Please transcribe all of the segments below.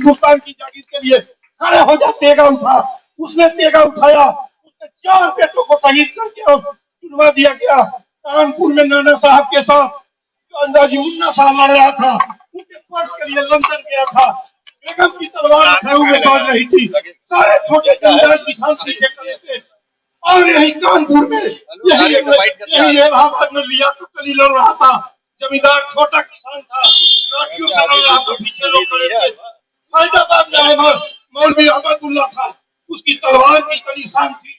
हिंदुस्तान की जागीर के लिए खड़े हो जा, तेगा उठा। उसने तेगा उठाया, उसने 4 बेटों को शहीद करके और चुनवा दिया गया। कानपुर में नाना साहब के साथ अंदाजी मुन्ना साहब लड़ रहा था, उनके पर्स के लिए लंदन गया था। बेगम की तलवार खाऊ में बाज रही थी, सारे छोटे जमींदार किसान पीछे खड़े थे। और यही कानपुर में, यही इलाहाबाद में लिया तो कली लड़ रहा था। जमींदार छोटा किसान था, लाठियों से लड़ रहा था, पीछे लोग खड़े थे। फैजाबाद में मौलवी अहमदुल्ला था, उसकी तलवार की इतनी शान थी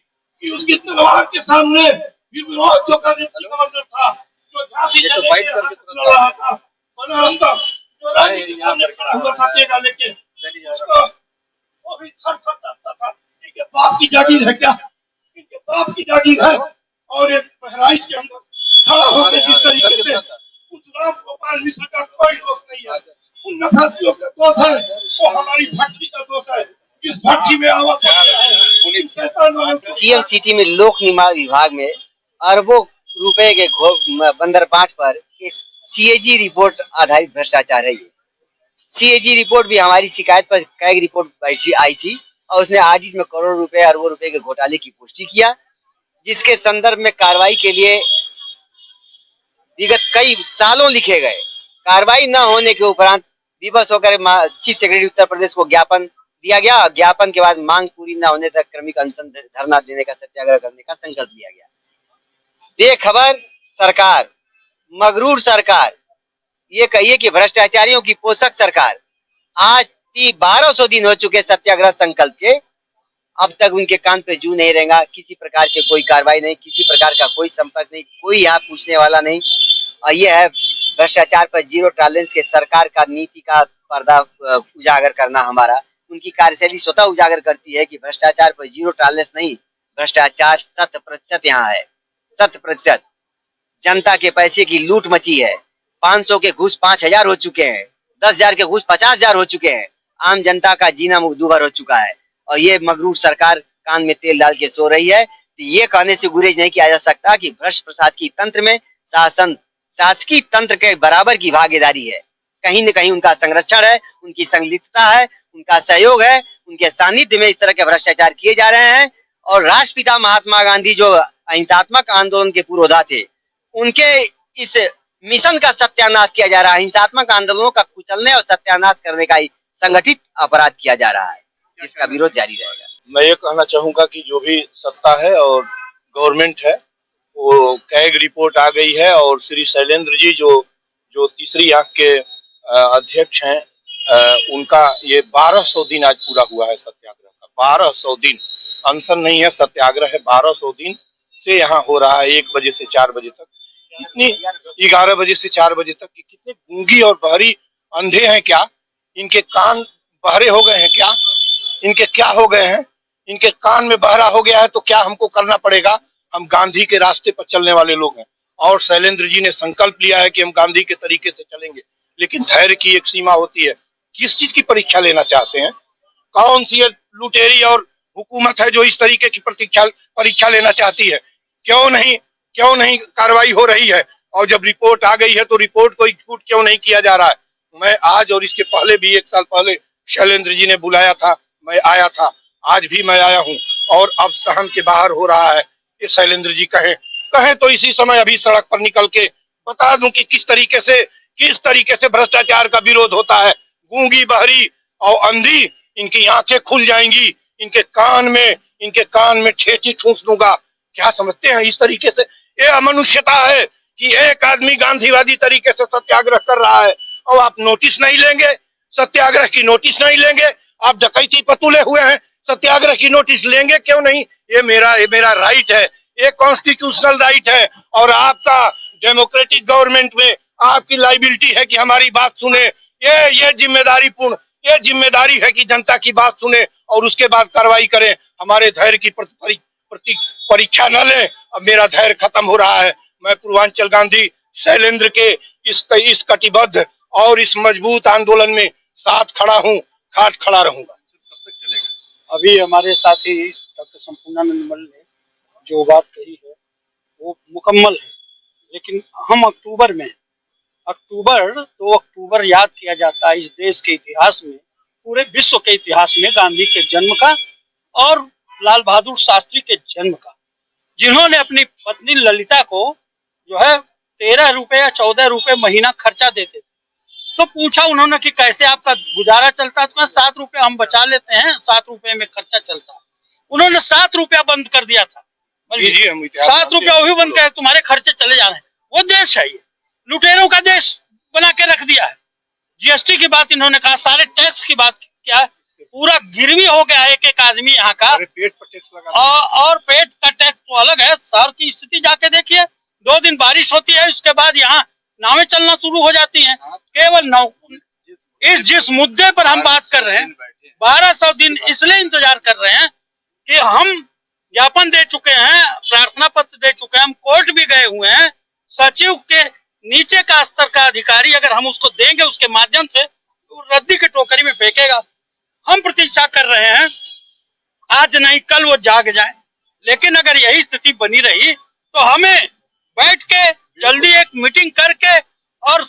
कि उसकी तलवार के सामने विरोध जो करने गवर्नर था, जो झांसी लड़ रहा था, बनारस का जो रानी के सामने खड़ा हुआ था टेका लेके, वो भी थर थर कांपता था। इनके बाप की जागीर है क्या? इनके बाप की जागीर है। और एक बहराइच के अंदर खड़ा होकर जिस तरीके से उस राम गोपाल मिश्र का कोई दोष नहीं है, उन नफरतियों का दोष है, वो हमारी भट्टी का दोष है। जिस भट्टी में आवाज है सीएम सिटी में लोक निर्माण विभाग में अरबों रुपए के बंदरपाट पर एक सीएजी रिपोर्ट आधारित भ्रष्टाचार है। ये सीएजी रिपोर्ट भी हमारी शिकायत पर कई रिपोर्ट आई थी और उसने ऑडिट में करोड़ों रुपए अरबों रुपए के घोटाले की पुष्टि किया, जिसके संदर्भ में कार्रवाई के लिए विगत कई सालों लिखे गए। कार्रवाई न होने के उपरांत दिवस होकर चीफ सेक्रेटरी उत्तर प्रदेश को ज्ञापन दिया गया। ज्ञापन के बाद मांग पूरी न होने तक क्रमिक अनशन धरना देने का सत्याग्रह करने का संकल्प लिया गया। बेखबर सरकार, मगरूर सरकार, ये कहिए कि भ्रष्टाचारियों की पोषक सरकार। आज 1200 दिन हो चुके सत्याग्रह संकल्प के, अब तक उनके कान पे जू नहीं रहेगा। किसी प्रकार के कोई कार्रवाई नहीं, किसी प्रकार का कोई संपर्क नहीं, कोई यहाँ पूछने वाला नहीं। और ये है भ्रष्टाचार पर जीरो टॉलरेंस के सरकार का नीति का पर्दा उजागर करना। हमारा उनकी कार्यशैली स्वतः उजागर करती है कि भ्रष्टाचार पर जीरो टॉलरेंस नहीं, भ्रष्टाचार 100% यहाँ है। 100% जनता के पैसे की लूट मची है। 500 के घूस 5000 हो चुके हैं, 10,000 के घूस 50,000 हो चुके हैं। आम जनता का जीना मुखदुबर हो चुका है और ये मगरूर सरकार कान में तेल डाल के सो रही है। तो ये कहने से गुरेज नहीं किया जा सकता कि भ्रष्ट प्रशासकीय तंत्र में शासकीय तंत्र के बराबर की भागीदारी है। कहीं न कहीं उनका संरक्षण है, उनकी संलिप्तता है, उनका सहयोग है, उनके सानिध्य में इस तरह के भ्रष्टाचार किए जा रहे हैं। और राष्ट्रपिता महात्मा गांधी जो अहिंसात्मक आंदोलन के पुरोधा थे, उनके इस मिशन का सत्यानाश किया जा रहा है। हिंसात्मक आंदोलनों का कुचलने और सत्यानाश करने का संगठित अपराध किया जा रहा है, इसका विरोध जारी रहेगा। मैं ये कहना चाहूंगा कि जो भी सत्ता है और गवर्नमेंट है, वो कैग रिपोर्ट आ गई है और श्री शैलेंद्र जी जो तीसरी आंख के अध्यक्ष हैं, उनका ये 1200 दिन आज पूरा हुआ है सत्याग्रह का। 1200 दिन अनशन नहीं है, सत्याग्रह है। 1200 दिन से यहाँ हो रहा है, 1 बजे से 4 बजे तक, इतनी 11 बजे से 4 बजे तक। कितने गूंगी और बहरी अंधे हैं क्या? इनके कान बहरे हो गए हैं क्या? इनके क्या हो गए हैं? इनके कान में बहरा हो गया है तो क्या हमको करना पड़ेगा? हम गांधी के रास्ते पर चलने वाले लोग हैं और शैलेंद्र जी ने संकल्प लिया है कि हम गांधी के तरीके से चलेंगे, लेकिन धैर्य की एक सीमा होती है। किस चीज की परीक्षा लेना चाहते हैं? कौन सी लुटेरी और हुकूमत है जो इस तरीके की परीक्षा लेना चाहती है? क्यों नहीं कार्रवाई हो रही है? और जब रिपोर्ट आ गई है तो रिपोर्ट को एग्जीक्यूट क्यों नहीं किया जा रहा है? मैं आज और इसके पहले भी 1 साल पहले शैलेंद्र जी ने बुलाया था, मैं आया था, आज भी मैं आया हूँ और अब सहन के बाहर हो रहा है। ये शैलेंद्र जी कहें तो इसी समय अभी सड़क पर निकल के बता दूं कि किस तरीके से भ्रष्टाचार का विरोध होता है। गूंगी बहरी और अंधी, इनकी आंखें खुल जाएंगी, इनके कान में ठेठी ठूंस दूंगा। क्या समझते हैं इस तरीके से? ये अमनुष्यता है कि एक आदमी गांधीवादी तरीके से सत्याग्रह कर रहा है और आप नोटिस नहीं लेंगे, सत्याग्रह की नोटिस नहीं लेंगे। आप डकैती पर तुले हुए हैं, सत्याग्रह की नोटिस लेंगे क्यों नहीं? ये मेरा राइट है, ये कॉन्स्टिट्यूशनल राइट है और आपका डेमोक्रेटिक गवर्नमेंट में आपकी लाइबिलिटी है कि हमारी बात सुने। ये जिम्मेदारी है कि जनता की बात सुने और उसके बाद कार्रवाई करें। हमारे धैर्य की परीक्षा न लें। अब मेरा धैर्य खत्म हो रहा है। मैं पूर्वांचल गांधी शैलेंद्र के इस कटिबद्ध और इस मजबूत आंदोलन में साथ खड़ा हूँ, खाट खड़ा रहूंगा। अभी हमारे साथी डॉक्टर संपूर्णानंद मल ने जो बात कही है वो मुकम्मल है, लेकिन हम अक्टूबर 2 अक्टूबर याद किया जाता है इस देश के इतिहास में पूरे विश्व के इतिहास में गांधी के जन्म का और लाल बहादुर शास्त्री के जन्म का, जिन्होंने अपनी पत्नी ललिता को जो है 13 रुपए या 14 रुपए महीना खर्चा देते थे। तो पूछा उन्होंने कि कैसे आपका गुजारा चलता है, तो 7 रुपए हम बचा लेते हैं, 7 रुपए में खर्चा चलता है। उन्होंने 7 रुपया बंद कर दिया था, 7 रुपया वो भी बंद कर, तुम्हारे खर्चे चले जा रहे हैं। वो देश है, ये लुटेरों का देश बना के रख दिया है। जीएसटी की बात इन्होंने कहा, सारे टैक्स की बात क्या, पूरा गिरवी हो गया है एक एक आदमी यहाँ का। पेट पर टैक्स लगा और पेट का टैक्स तो अलग है। शहर की स्थिति जाके देखिए, 2 दिन बारिश होती है, उसके बाद यहाँ नावें चलना शुरू हो जाती हैं। केवल जिस मुद्दे पर हम बात कर रहे हैं, 1200 दिन इसलिए इंतजार कर रहे हैं कि हम ज्ञापन दे चुके हैं, प्रार्थना पत्र दे चुके हैं, हम कोर्ट भी गए हुए हैं। सचिव के नीचे का स्तर का अधिकारी अगर हम उसको देंगे, उसके माध्यम से तो रद्दी की टोकरी में फेंकेगा। हम प्रतीक्षा कर रहे हैं, आज नहीं कल वो जाग जाए। लेकिन अगर यही स्थिति बनी रही तो हमें बैठ के जल्दी एक मीटिंग करके और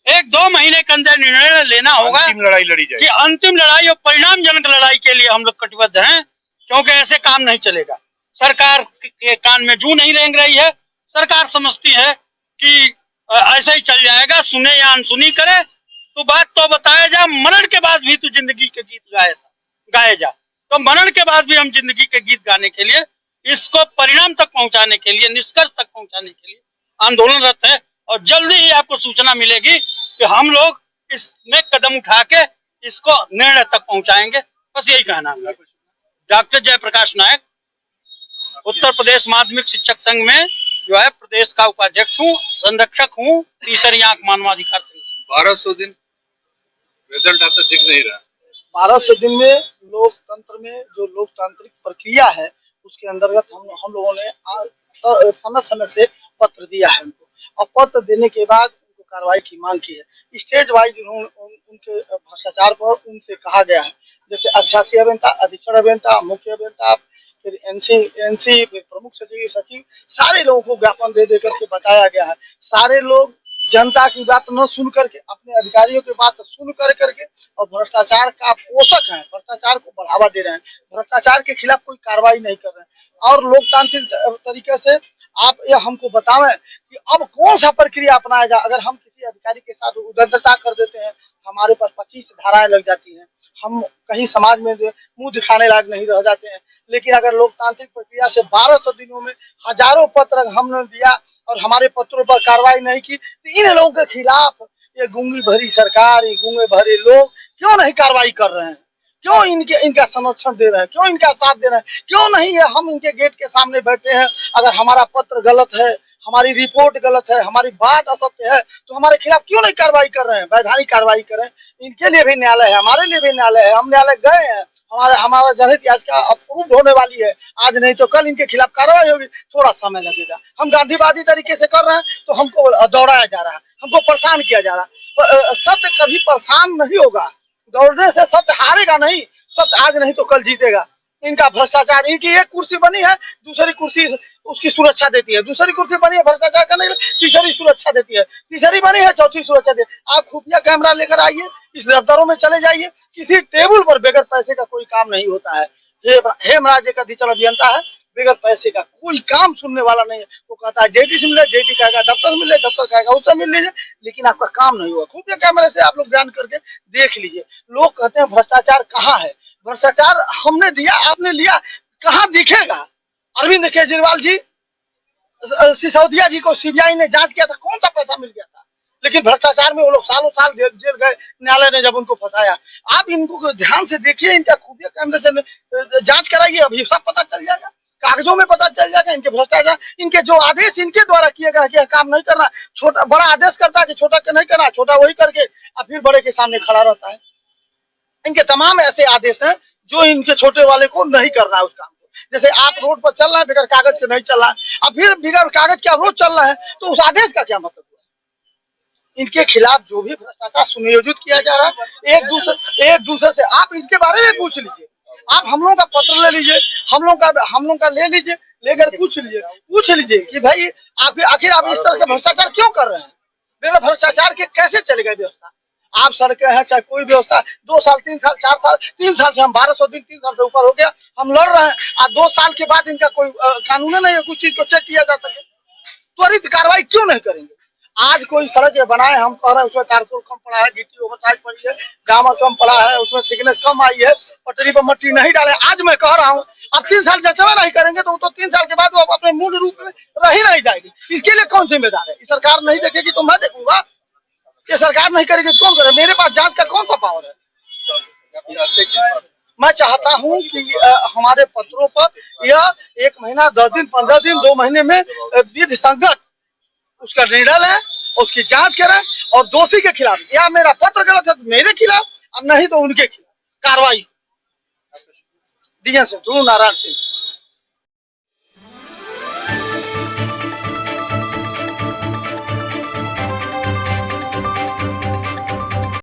1-2 महीने के अंदर निर्णय लेना होगा। अंतिम लड़ाई लड़ी जाए, कि अंतिम लड़ाई और परिणामजनक लड़ाई के लिए हम लोग कटिबद्ध हैं, क्योंकि ऐसे काम नहीं चलेगा। सरकार के कान में जू नहीं रेंग रही है। सरकार समझती है कि ऐसे ही चल जाएगा, सुने या अनसुनी करे, तो बात तो बताया जा, मरण के बाद भी तो जिंदगी के गीत गाए जा। तो मरण के बाद भी हम जिंदगी के गीत गाने के लिए, इसको परिणाम तक पहुंचाने के लिए, निष्कर्ष तक पहुंचाने के लिए आंदोलनरत है। और जल्दी ही आपको सूचना मिलेगी कि हम लोग इसमें कदम उठा के इसको निर्णय तक पहुंचाएंगे। बस यही कहना है। डॉक्टर जयप्रकाश नायक, उत्तर प्रदेश माध्यमिक शिक्षक संघ में जो है प्रदेश का उपाध्यक्ष हूँ, संरक्षक हूँ, तीसरी आंख मानवाधिकार संघ। 1200 दिन रिजल्ट अब तक दिख नहीं रहा। 1200 दिन में लोकतंत्र में जो लोकतांत्रिक प्रक्रिया है, उसके अंतर्गत हम लोगों ने समय समय से पत्र दिया है उनको, और पत्र देने के बाद उनको कार्रवाई की मांग की है। स्टेज वाइज उनके भ्रष्टाचार पर उनसे कहा गया है, जैसे अध्यक्षीय अभियंता, अधीक्षण अभियंता, मुख्य अभियंता, फिर एनसी, फिर प्रमुख सचिव, सारे लोगों को ज्ञापन दे करके बताया गया है। सारे लोग जनता की बात न सुन करके, अपने अधिकारियों की बात सुन करके और भ्रष्टाचार का पोषक है, भ्रष्टाचार को बढ़ावा दे रहे हैं, भ्रष्टाचार के खिलाफ कोई कार्रवाई नहीं कर रहे हैं। और लोकतांत्रिक तरीके से आप ये हमको बतावें कि अब कौन सा प्रक्रिया अपनाया जाए। अगर हम किसी अधिकारी के साथ उद्दंडता कर देते हैं, हमारे पास 25 धाराएं लग जाती हैं, हम कहीं समाज में मुंह दिखाने लायक नहीं रह जाते हैं। लेकिन अगर लोकतांत्रिक प्रक्रिया से 1200 दिनों में हजारों पत्र हमने दिया और हमारे पत्रों पर कार्रवाई नहीं की, तो इन लोगों के खिलाफ ये गूंगी भरी सरकार, ये गूंगे भरे लोग क्यों नहीं कार्रवाई कर रहे हैं? क्यों इनका समर्थन दे रहे हैं? क्यों इनका साथ दे रहे हैं? क्यों नहीं है हम इनके गेट के सामने बैठे हैं? अगर हमारा पत्र गलत है, हमारी रिपोर्ट गलत है, हमारी बात असत्य है, तो हमारे खिलाफ क्यों नहीं कार्रवाई कर रहे हैं? वैधानिक कार्रवाई करें। इनके लिए भी न्यायालय है, हमारे लिए भी न्यायालय है। हम न्यायालय गए हैं, हमारा जनहित याचिका अप्रूव होने वाली है, आज नहीं तो कल इनके खिलाफ कार्रवाई होगी। थोड़ा समय लगेगा। हम गांधीवादी तरीके से कर रहे हैं तो हमको दौड़ाया जा रहा है, हमको परेशान किया जा रहा है। सत्य कभी परेशान नहीं होगा, दौड़ने से सत्य हारेगा नहीं। सत्य आज नहीं तो कल जीतेगा। इनका भ्रष्टाचार, इनकी एक कुर्सी बनी है, दूसरी कुर्सी उसकी सुरक्षा देती है, दूसरी कुर्सी बनी है भ्रष्टाचार करने के लिए, तीसरी सुरक्षा देती है, तीसरी बनी है, चौथी सुरक्षा देती है। आप खुफिया कैमरा लेकर आइए, इस दफ्तरों में चले जाइए, किसी टेबल पर बगैर पैसे का कोई काम नहीं होता है। हेमराज एक अधीक्षण अभियंता है, बगैर पैसे का कोई काम सुनने वाला नहीं है। वो कहता है जेटी से मिले, जेटी कहेगा दफ्तर मिले, दफ्तर कहेगा उससे मिल लीजिए, लेकिन आपका काम नहीं हुआ। खुफिया कैमरे से आप लोग जान करके देख लीजिए। लोग कहते हैं भ्रष्टाचार कहाँ है? भ्रष्टाचार हमने दिया, आपने लिया, कहाँ दिखेगा? अरविंद केजरीवाल जी, सिसोदिया जी को सीबीआई ने जांच किया था, कौन सा पैसा मिल गया था? लेकिन भ्रष्टाचार में वो लोग सालों साल जेल गए, न्यायालय ने जब उनको फंसाया। आप इनको ध्यान से देखिए, इनका खुफिया कैमरे से जांच कराइए, अभी सब पता चल जाएगा, कागजों में पता चल जाएगा इनके भ्रष्टाचार। इनके जो आदेश इनके द्वारा किए गए कि काम नहीं करना, छोटा बड़ा आदेश करता है कि छोटा नहीं करना, छोटा वही करके और फिर बड़े के सामने खड़ा रहता है। इनके तमाम ऐसे आदेश हैं जो इनके छोटे वाले को नहीं करना है उस काम को। जैसे आप रोड पर चल रहे हैं बगैर कागज के नहीं चल रहा है, अब फिर बगैर कागज के आप रोज चल रहे हैं, तो उस आदेश का क्या मतलब हुआ? इनके खिलाफ जो भी भ्रष्टाचार सुनियोजित किया जा रहा है, एक दूसरे से आप इनके बारे में पूछ लीजिए। आप हम लोगों का पत्र ले लीजिए, हम लोग का ले लीजिए, लेकर पूछ लीजिए कि भाई आखिर आप इस तरह के भ्रष्टाचार क्यों कर रहे हैं? बिना भ्रष्टाचार के कैसे चलेगा व्यवस्था? आप सड़कें हैं चाहे कोई व्यवस्था, 2 साल 3 साल 4 साल 3 साल से हम 1200 दिन 3 साल से ऊपर हो गया हम लड़ रहे हैं, और 2 साल के बाद इनका कोई कानून नहीं है कुछ चीज को चेक किया जा सके। त्वरित कार्रवाई क्यों नहीं करेंगे? आज कोई सड़क बनाए, हम कह रहे हैं उसमें तारकोल कम पड़ा है, गिट्टी ओवरसाइज पड़ी है, डामर कम पड़ा है, उसमें थिकनेस कम आई है, पटरी पर मट्टी नहीं डाले। आज मैं कह रहा हूँ अब 3 साल जैसे नहीं करेंगे तो 3 साल के बाद वो अपने मूल रूप में रह ही नहीं जाएगी। इसके लिए कौन जिम्मेदार है? सरकार नहीं देखेगी तो मैं देखूंगा, ये सरकार नहीं करेगी तो कौन करे? मेरे पास जांच का कौन सा पावर है? मैं चाहता हूं कि हमारे पत्रों पर यह 1 महीना 10 दिन 15 दिन 2 महीने में विधि संगत उसका निर्णय लें, उसकी जांच करें, और दोषी के खिलाफ, या मेरा पत्र गलत है तो मेरे खिलाफ और नहीं तो उनके खिलाफ कार्रवाई। डीएस नारायण सिंह।